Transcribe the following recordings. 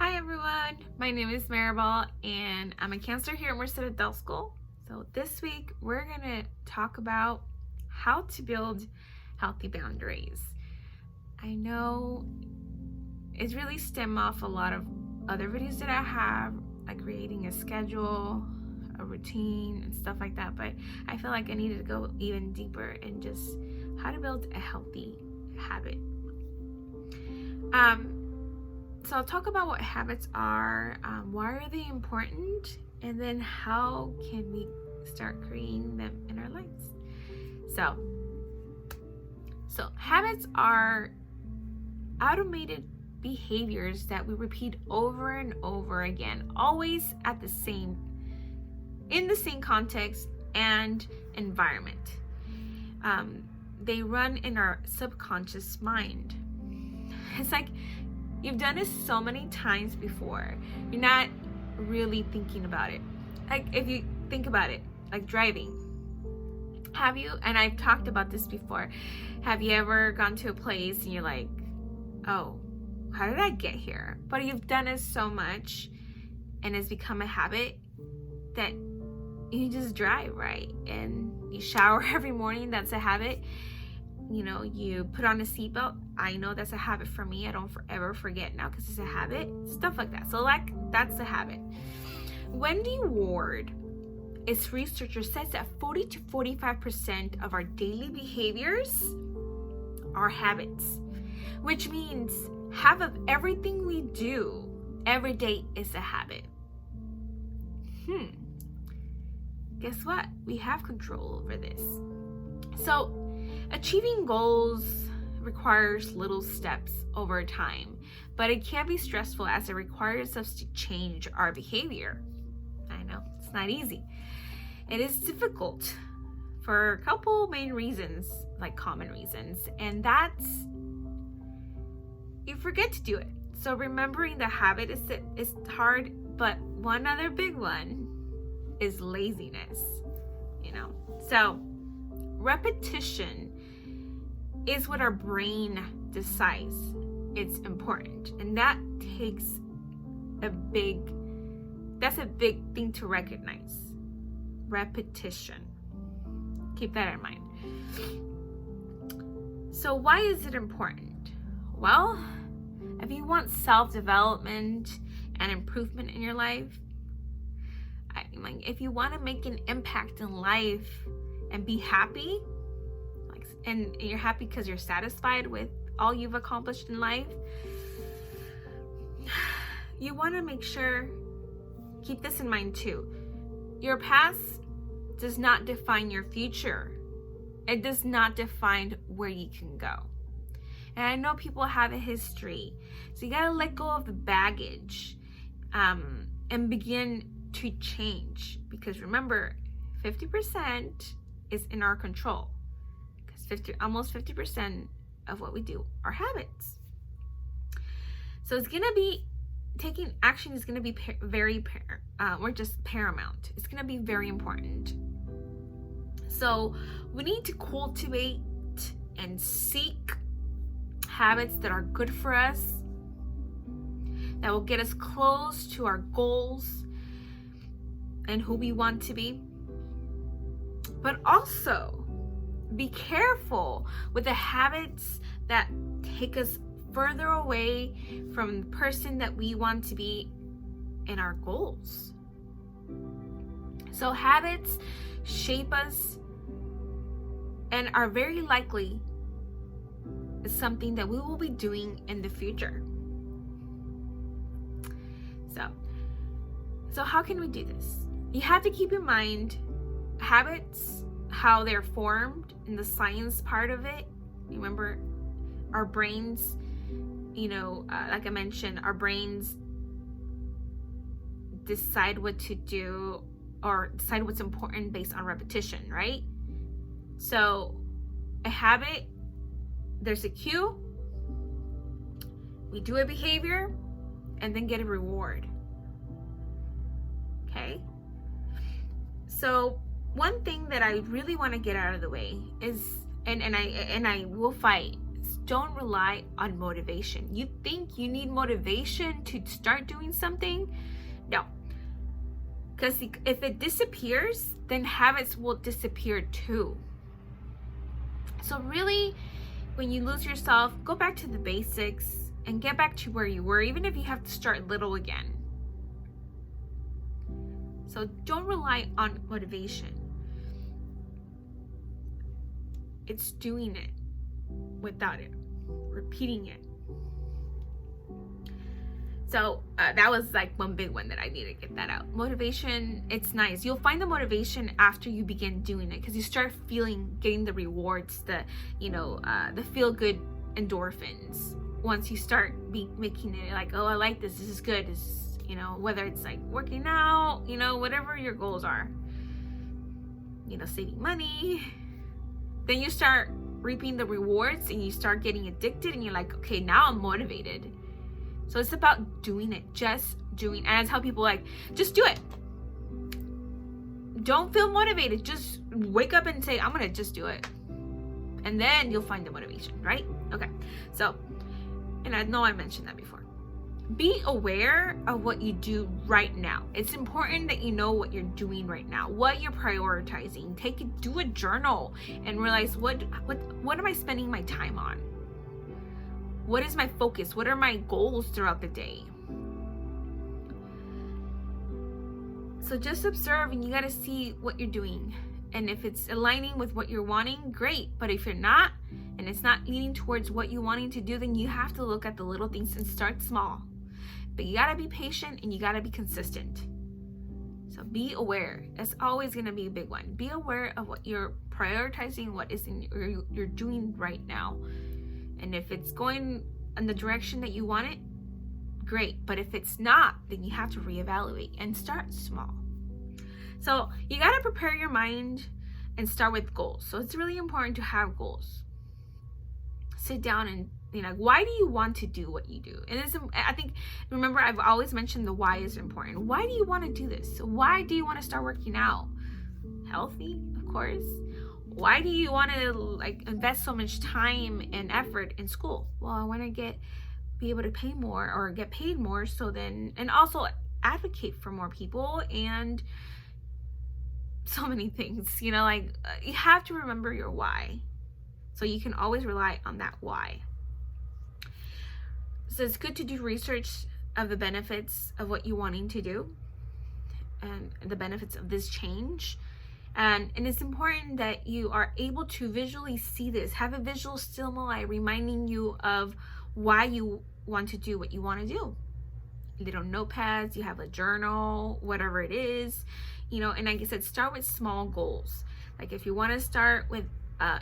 Hi everyone, my name is Maribel and I'm a counselor here at Merced Adult School. So this week we're going to talk about how to build healthy boundaries. I know it's really stem off a lot of other videos that I have, like creating a schedule, a routine and stuff like that, but I feel like I needed to go even deeper in just how to build a healthy habit. So I'll talk about what habits are, why are they important, and then how can we start creating them in our lives. So habits are automated behaviors that we repeat over and over again, always in the same context and environment. They run in our subconscious mind. It's like you've done this so many times before, you're not really thinking about it. Like if you think about it, like driving. Have you, and I've talked about this before, have you ever gone to a place and you're like, oh, how did I get here? But you've done it so much and it's become a habit that you just drive, right? And you shower every morning, that's a habit. You know, you put on a seatbelt. I know that's a habit for me. I don't ever forget now because it's a habit. Stuff like that. So that's a habit. Wendy Ward, its researcher, says that 40 to 45% of our daily behaviors are habits, which means half of everything we do every day is a habit. Guess what? We have control over this. So achieving goals requires little steps over time, but it can be stressful as it requires us to change our behavior. I know, it's not easy. It is difficult for a couple main reasons, like common reasons, and that's you forget to do it. So remembering the habit is hard, but one other big one is laziness, So repetition is what our brain decides it's important, and that's a big thing to recognize. Repetition, keep that in mind. So why is it important? Well, if you want self-development and improvement in your life, if you want to make an impact in life and be happy, and you're happy because you're satisfied with all you've accomplished in life, you want to make sure, keep this in mind too. Your past does not define your future. It does not define where you can go. And I know people have a history, so you gotta let go of the baggage and begin to change, because remember, 50% is in our control. Almost 50% of what we do are habits. So it's gonna be, taking action is gonna be paramount. It's gonna be very important. So we need to cultivate and seek habits that are good for us, that will get us close to our goals and who we want to be. But also, be careful with the habits that take us further away from the person that we want to be in our goals. So habits shape us and are very likely something that we will be doing in the future. So how can we do this? You have to keep in mind habits, how they're formed, in the science part of it. Remember, our brains, like I mentioned, our brains decide what to do or decide what's important based on repetition, right? So a habit, there's a cue, we do a behavior, and then get a reward. Okay? So one thing that I really want to get out of the way is, and I will fight don't rely on motivation. You think you need motivation to start doing something? No. Because if it disappears, then habits will disappear too. So really, when you lose yourself, go back to the basics and get back to where you were, even if you have to start little again. So don't rely on motivation. It's doing it without it, repeating it. So that was like one big one that I need to get that out. Motivation, it's nice. You'll find the motivation after you begin doing it, because you start getting the rewards, the feel good endorphins. Once you start making it like, oh, I like this is good. Whether it's like working out, whatever your goals are, saving money, then you start reaping the rewards and you start getting addicted and you're like, okay, now I'm motivated. So it's about doing it, just doing. And I tell people, like, just do it. Don't feel motivated. Just wake up and say, I'm going to just do it. And then you'll find the motivation, right? Okay. So, and I know I mentioned that before. Be aware of what you do right now. It's important that you know what you're doing right now, what you're prioritizing. Do a journal and realize what am I spending my time on? What is my focus? What are my goals throughout the day? So just observe, and you got to see what you're doing. And if it's aligning with what you're wanting, great. But if you're not, and it's not leaning towards what you're wanting to do, then you have to look at the little things and start small. But you got to be patient and you got to be consistent. So be aware. That's always going to be a big one. Be aware of what you're prioritizing, what is you're doing right now. And if it's going in the direction that you want it, great. But if it's not, then you have to reevaluate and start small. So you got to prepare your mind and start with goals. So it's really important to have goals. Sit down and why do you want to do what you do? And remember, I've always mentioned the why is important. Why do you want to do this? Why do you want to start working out? Healthy, of course. Why do you want to invest so much time and effort in school? Well, I want to be able to pay more or get paid more, and also advocate for more people and so many things. You have to remember your why, so you can always rely on that why. So it's good to do research of the benefits of what you're wanting to do and the benefits of this change. And it's important that you are able to visually see this, have a visual stimuli reminding you of why you want to do what you want to do. Little notepads, you have a journal, whatever it is, and like I said, start with small goals. Like if you want to start with,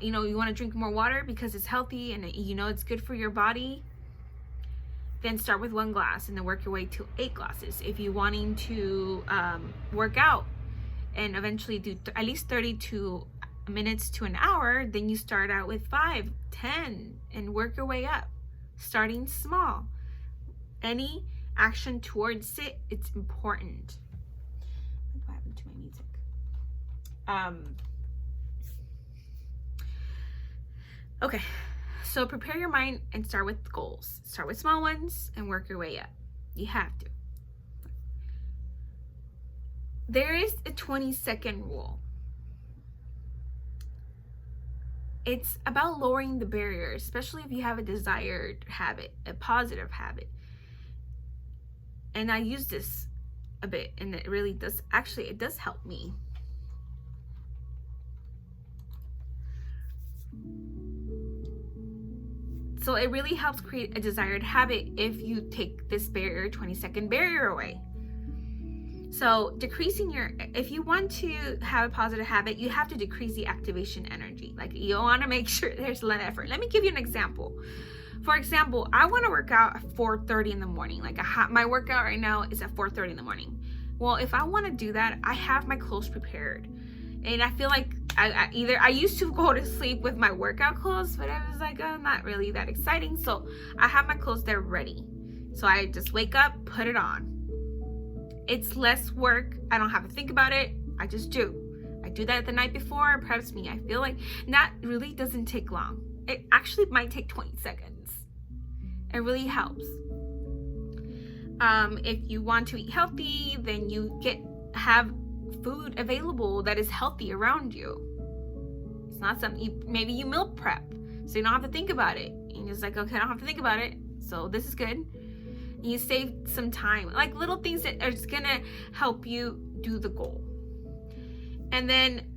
you want to drink more water because it's healthy and it's good for your body, then start with 1 glass and then work your way to 8 glasses. If you're wanting to work out and eventually do at least 32 minutes to an hour, then you start out with 5, 10, and work your way up, starting small. Any action towards it, it's important. What happened to my music? Okay. So prepare your mind and start with goals. Start with small ones and work your way up. You have to. There is a 20-second rule. It's about lowering the barrier, especially if you have a desired habit, a positive habit. And I use this a bit, and it really does, it does help me. So it really helps create a desired habit if you take this 20-second barrier away. So if you want to have a positive habit, you have to decrease the activation energy. Like you want to make sure there's less effort. Let me give you an example. For example, I want to work out at 4:30 in the morning. My workout right now is at 4:30 in the morning. Well, if I want to do that, I have my clothes prepared. And I feel like I used to go to sleep with my workout clothes, but I was like, oh, not really that exciting. So I have my clothes there ready. So I just wake up, put it on. It's less work. I don't have to think about it. I just do. I do that the night before. It preps me. I feel like that really doesn't take long. It actually might take 20 seconds. It really helps. If you want to eat healthy, then you have food available that is healthy around you. It's not something maybe you meal prep, so you don't have to think about it. And you're just like, okay, I don't have to think about it, so this is good. And you save some time, like little things that are just gonna help you do the goal. And then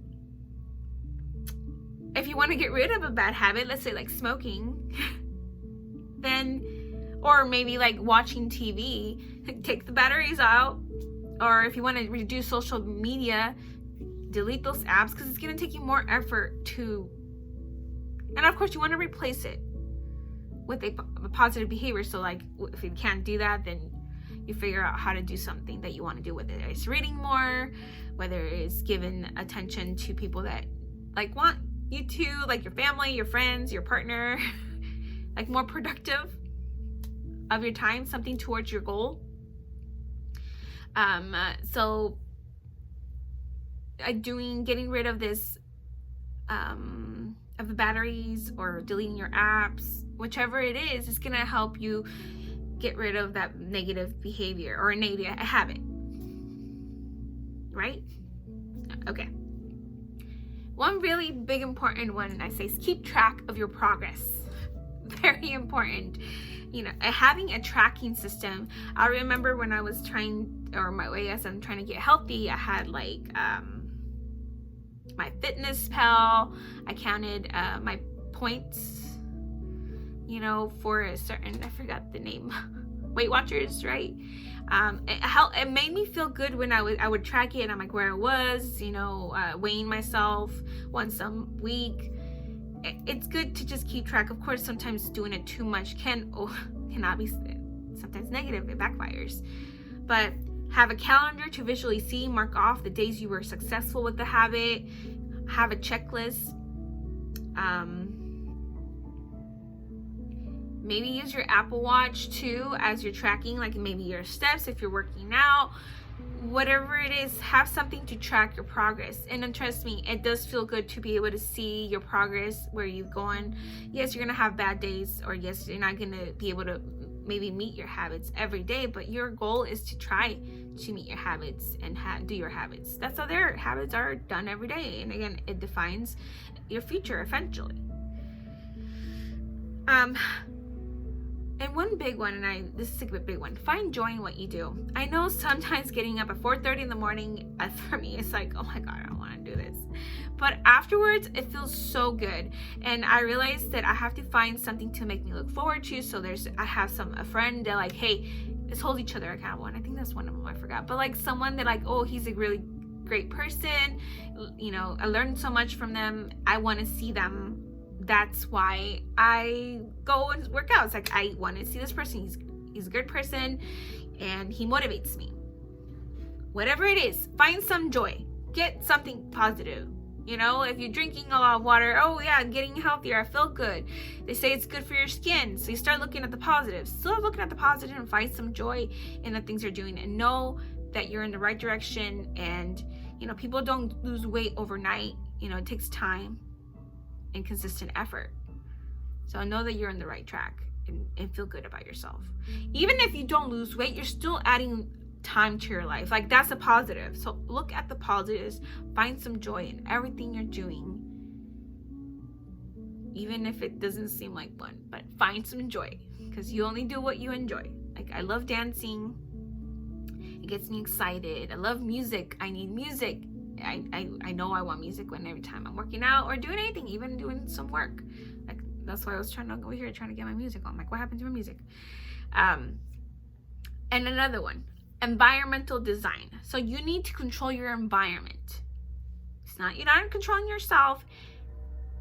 if you want to get rid of a bad habit, let's say like smoking, then, or maybe like watching TV, take the batteries out. Or if you want to reduce social media, delete those apps, because it's going to take you more effort to, and of course you want to replace it with a positive behavior. So like if you can't do that, then you figure out how to do something that you want to do with it. It's reading more, whether it's giving attention to people that like want you to, like your family, your friends, your partner, like more productive of your time, something towards your goal. So getting rid of this, of the batteries or deleting your apps, whichever it is going to help you get rid of that negative behavior or a habit, right? Okay. One really big important one I say is keep track of your progress. Very important. Having a tracking system. I remember when I was I'm trying to get healthy, I had like my fitness pal. I counted my points, for a certain, I forgot the name, Weight Watchers, right? It made me feel good when I would track it. I'm like where I was, weighing myself once a week. It's good to just keep track. Of course, sometimes doing it too much cannot be sometimes negative. It backfires. But have a calendar to visually see, mark off the days you were successful with the habit. Have a checklist. Maybe use your Apple Watch too as you're tracking, like maybe your steps if you're working out. Whatever it is, have something to track your progress. And then trust me, it does feel good to be able to see your progress, where you've gone. Yes, you're gonna have bad days, or yes, you're not gonna be able to maybe meet your habits every day, but your goal is to try to meet your habits and do your habits. That's how their habits are done every day. And again, it defines your future eventually. And one big one, this is a big one, find joy in what you do. I know sometimes getting up at 4:30 in the morning, for me, it's like, oh my God, I don't want to do this. But afterwards, it feels so good. And I realized that I have to find something to make me look forward to. So I have a friend that like, hey, let's hold each other accountable. And I think that's one of them, I forgot. But like someone that like, oh, he's a really great person. I learned so much from them. I want to see them. That's why I go and work out. It's like, I want to see this person. He's a good person and he motivates me. Whatever it is, find some joy. Get something positive. If you're drinking a lot of water, oh yeah, I'm getting healthier, I feel good. They say it's good for your skin. So you start looking at the positives. Start looking at the positive and find some joy in the things you're doing, and know that you're in the right direction. And people don't lose weight overnight. It takes time and consistent effort. So know that you're on the right track and feel good about yourself. Even if you don't lose weight, you're still adding time to your life. Like, that's a positive. So look at the positives, find some joy in everything you're doing, even if it doesn't seem like one, but find some joy, because you only do what you enjoy. Like, I love dancing. It gets me excited. I love music. I need music. I know I want music every time I'm working out or doing anything, even doing some work. Like, that's why I was trying to go here, trying to get my music on. Like, what happened to my music? And another one, environmental design. So you need to control your environment. You're not controlling yourself,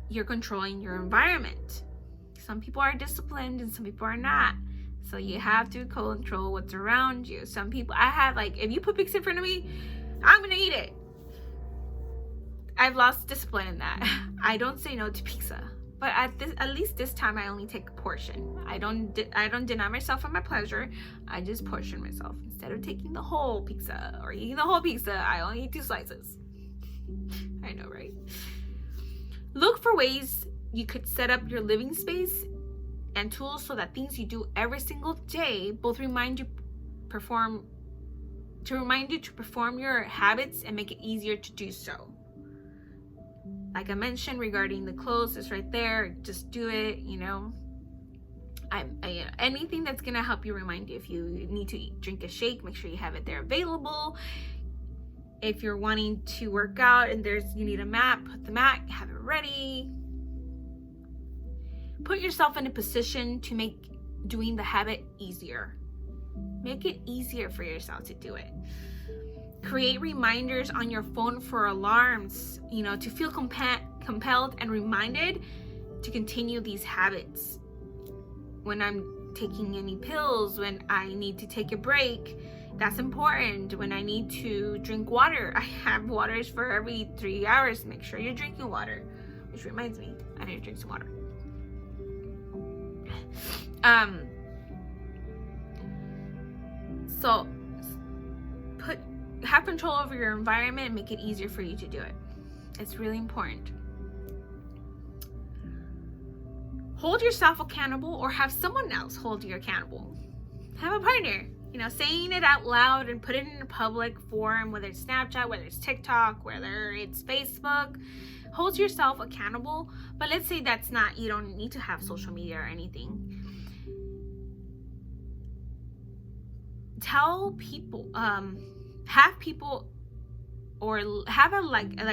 you're controlling your environment. Some people are disciplined and some people are not. So you have to control what's around you. Some people, if you put pizza in front of me, I'm gonna eat it. I've lost discipline in that. I don't say no to pizza. But at least this time, I only take a portion. I don't deny myself of my pleasure. I just portion myself. Instead of taking the whole pizza or eating the whole pizza, I only eat 2 slices. I know, right? Look for ways you could set up your living space and tools so that things you do every single day both remind you to perform your habits and make it easier to do so. Like I mentioned regarding the clothes, it's right there. Just do it, anything that's gonna help you remind you. If you need to drink a shake, make sure you have it there available. If you're wanting to work out and you need a mat, put the mat, have it ready. Put yourself in a position to make doing the habit easier. Make it easier for yourself to do it. Create reminders on your phone for alarms, to feel compelled and reminded to continue these habits. When I'm taking any pills, when I need to take a break, that's important. When I need to drink water, I have waters for every 3 hours. Make sure you're drinking water. Which reminds me, I need to drink some water. So have control over your environment and make it easier for you to do it. It's really important. Hold yourself accountable or have someone else hold you accountable. Have a partner, saying it out loud and put it in a public forum, whether it's Snapchat, whether it's TikTok, whether it's Facebook. Hold yourself accountable. But let's say you don't need to have social media or anything. Tell people, have people, or have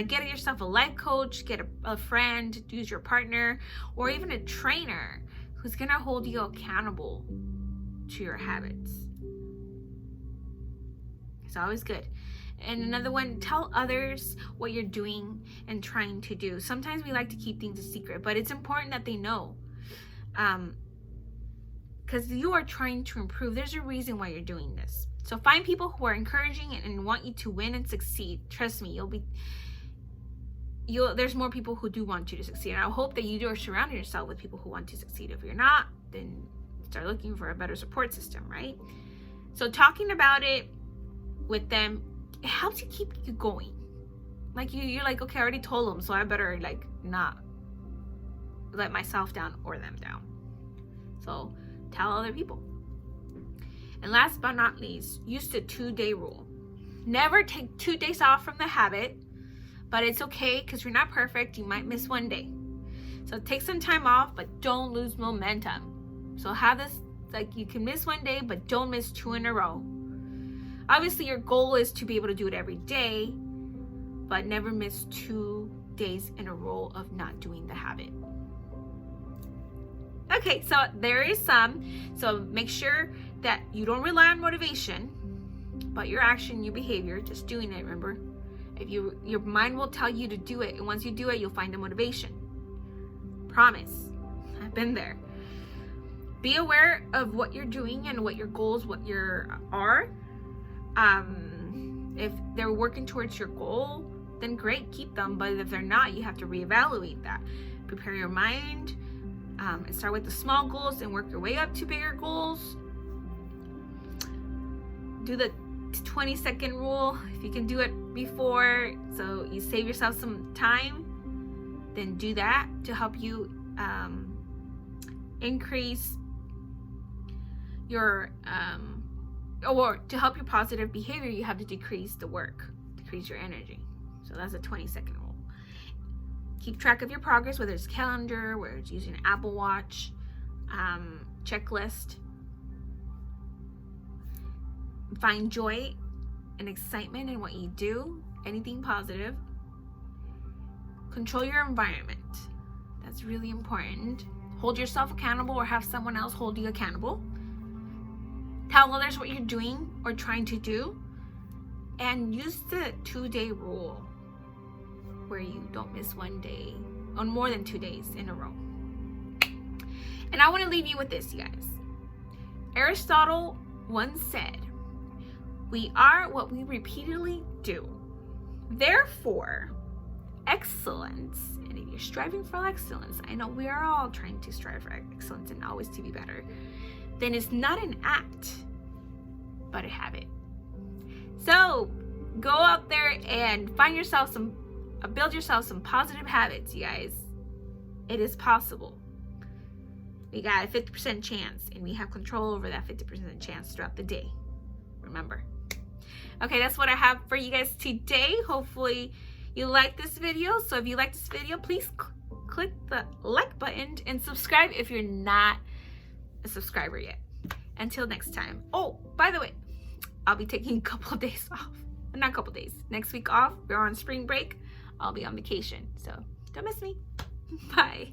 get yourself a life coach, get a friend, use your partner, or even a trainer who's gonna hold you accountable to your habits. It's always good. And another one, tell others what you're doing and trying to do. Sometimes we like to keep things a secret, but it's important that they know. Because you are trying to improve. There's a reason why you're doing this. So find people who are encouraging and want you to win and succeed. Trust me, there's more people who do want you to succeed. And I hope that you are surrounding yourself with people who want to succeed. If you're not, then start looking for a better support system, right? So talking about it with them, it helps you keep you going. Like you're like, okay, I already told them, so I better not let myself down or them down. So tell other people. And last but not least, use the 2-day rule. Never take 2 days off from the habit, but it's okay because you're not perfect. You might miss 1 day. So take some time off, but don't lose momentum. So have this, you can miss 1 day, but don't miss 2 in a row. Obviously, your goal is to be able to do it every day, but never miss 2 days in a row of not doing the habit. Okay, so there is some. So make sure that you don't rely on motivation, but your action, your behavior, just doing it, remember? Your mind will tell you to do it, and once you do it, you'll find the motivation. Promise. I've been there. Be aware of what you're doing and what your goals, are. If they're working towards your goal, then great, keep them. But if they're not, you have to reevaluate that. Prepare your mind. And start with the small goals and work your way up to bigger goals. Do the 20-second rule if you can do it before, so you save yourself some time. Then do that to help you increase your or to help your positive behavior. You have to decrease the work, decrease your energy. So that's a 20-second rule. Keep track of your progress, whether it's calendar, whether it's using an Apple Watch, checklist. Find joy and excitement in what you do, anything positive. Control your environment. That's really important. Hold yourself accountable or have someone else hold you accountable. Tell others what you're doing or trying to do. And use the 2-day rule, where you don't miss 1 day on more than 2 days in a row. And I want to leave you with this, you guys. Aristotle once said, "We are what we repeatedly do. Therefore, excellence," and if you're striving for excellence, I know we are all trying to strive for excellence and always to be better, then it's not an act, but a habit. So go out there and build yourself some positive habits, you guys. It is possible. We got a 50% chance, and we have control over that 50% chance throughout the day. Remember. Okay, that's what I have for you guys today. Hopefully you like this video. So if you like this video, please click the like button and subscribe if you're not a subscriber yet. Until next time. Oh, by the way, I'll be taking a couple of days off. Not a couple days. Next week off. We're on spring break. I'll be on vacation. So don't miss me. Bye.